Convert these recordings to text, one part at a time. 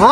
তো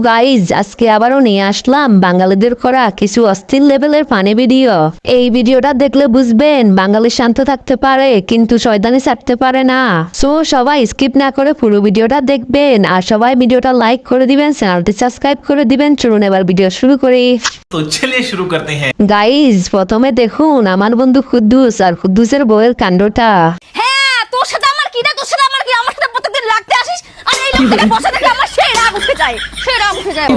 গাইজ আজকে আবারও নিয়ে আসলাম বাঙালিদের করা কিছু অস্থির লেভেলের ফানি ভিডিও। এই ভিডিওটা দেখলে বুঝবেন বাঙালি শান্ত থাকতে পারে কিন্তু শয়তানি ছাড়তে পারে না। সো সবাই স্কিপ না করে পুরো ভিডিওটা দেখবেন আর সবাই ভিডিওটা লাইক করে দিবেন, চ্যানেলটি সাবস্ক্রাইব করে দিবেন। চলুন এবার ভিডিও শুরু করি। তো চলিয়ে শুরু করতে হ্যাঁ। গাইজ প্রথমে দেখুন আমার বন্ধু কুদ্দুস আর কুদ্দুসের বউয়ের কাণ্ডটা। হ্যাঁ তোর সাথে আমার কি রে, তোর সাথে আমার কি? আমার সাথে প্রত্যেকদিন লাগতে আসিস আর এই লোকটাকে বসে দেখে আমার সেই রাগ উঠে যায়, সেই রাগ উঠে যায়।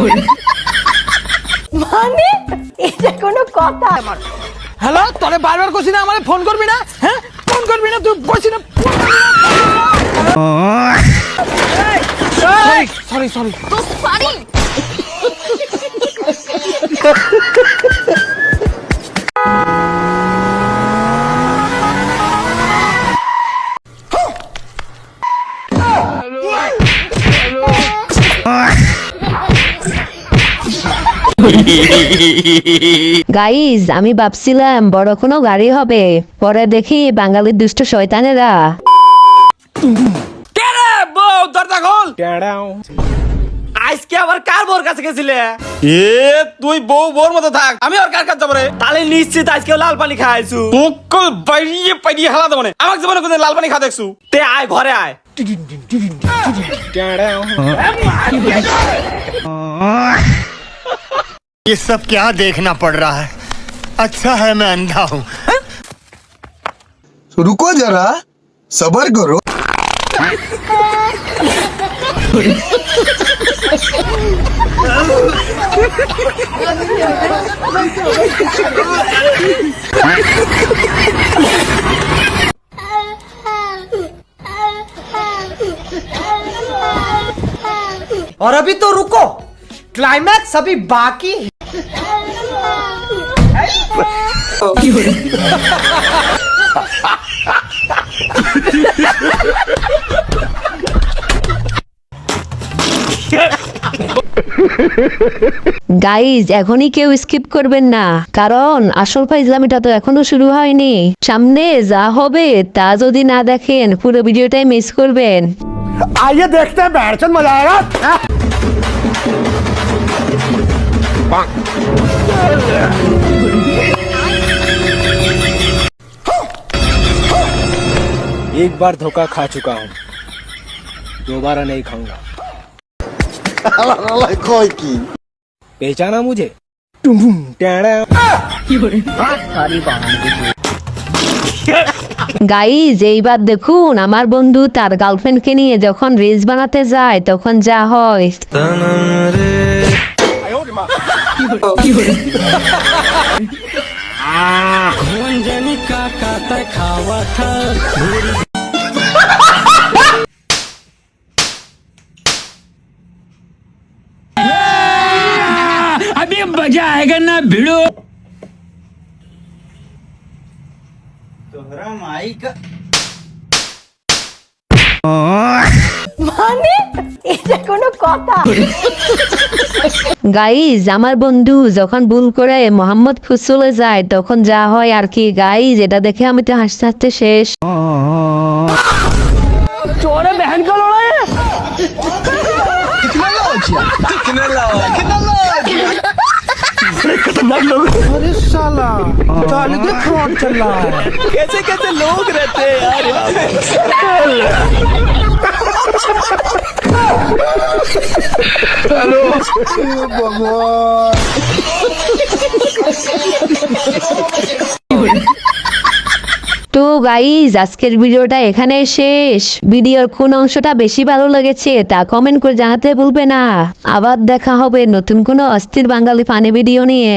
মানে এটা কোনো কথা? আমার হ্যালো, তোরে বারবার কইছি না আমারে ফোন করবি না? হ্যাঁ ফোন করবি না, তুই কইছি না। সরি সরি তো সরি। গাইজ আমি ভাবছিলাম বড় কোনো গাড়ি হবে, পরে দেখি বাঙালির দুষ্ট শয়তানেরা। কে রে বউ, দরজা খোল। আজকে আবার কার বউর কাছে গেছিলে? তুই বোর মতো থাক, আমি আর কার কাছে যাবো রে? তাহলে নিশ্চিত আজকে লাল পানি খাইছু। মুকুল বাইরে পাইয়ে হালা দেবো না, আমাকে জীবনে কোনদিন লাল পানি খা দেখছু? তে আয় ঘরে আয়। ये सब क्या देखना पड़ रहा है? अच्छा है मैं अंधा हूँ। रुको जरा, सबर करो। और अभी तो रुको, क्लाइमैक्स अभी बाकी है। গাইজ এখনই কেউ স্কিপ করবেন না, কারণ আসল ফাইজলামিটা তো এখনো শুরু হয়নি। সামনে যা হবে তা যদি না দেখেন পুরো ভিডিওটাই মিস করবেন। आइए देखते हैं, बैठचंद मजा आएगा। एक बार धोखा खा चुका हूँ, दोबारा नहीं खाऊंगा। कोई की पहचाना मुझे? গাইজ এইবার দেখুন আমার বন্ধু তার গার্লফ্রেন্ডকে নিয়ে যখন রিলস বানাতে যায় তখন যা হয়। अभी मजा आएगा ना भिड़ो। মানে এটা কোনো কথা? গাইজ আমার বন্ধু যখন ভুল করে মোহাম্মদ ফুসলে যায় তখন যা হয় আর কি। গাইজ এটা দেখে আমি তো হাসতে হাসতে শেষ। चोरे बहन का लड़ाई है। अरे साला ताली के फ्रॉड चल रहा है। कैसे कैसे लोग रहते हैं यार यहाँ पे। हेलो भगवान। তো গাইজ আজকের ভিডিওটা এখানে শেষ। ভিডিওর কোন অংশটা বেশি ভালো লেগেছে তা কমেন্ট করে জানাতে ভুলবে না। আবার দেখা হবে নতুন কোনো অস্থির বাঙালি ফানি ভিডিও নিয়ে।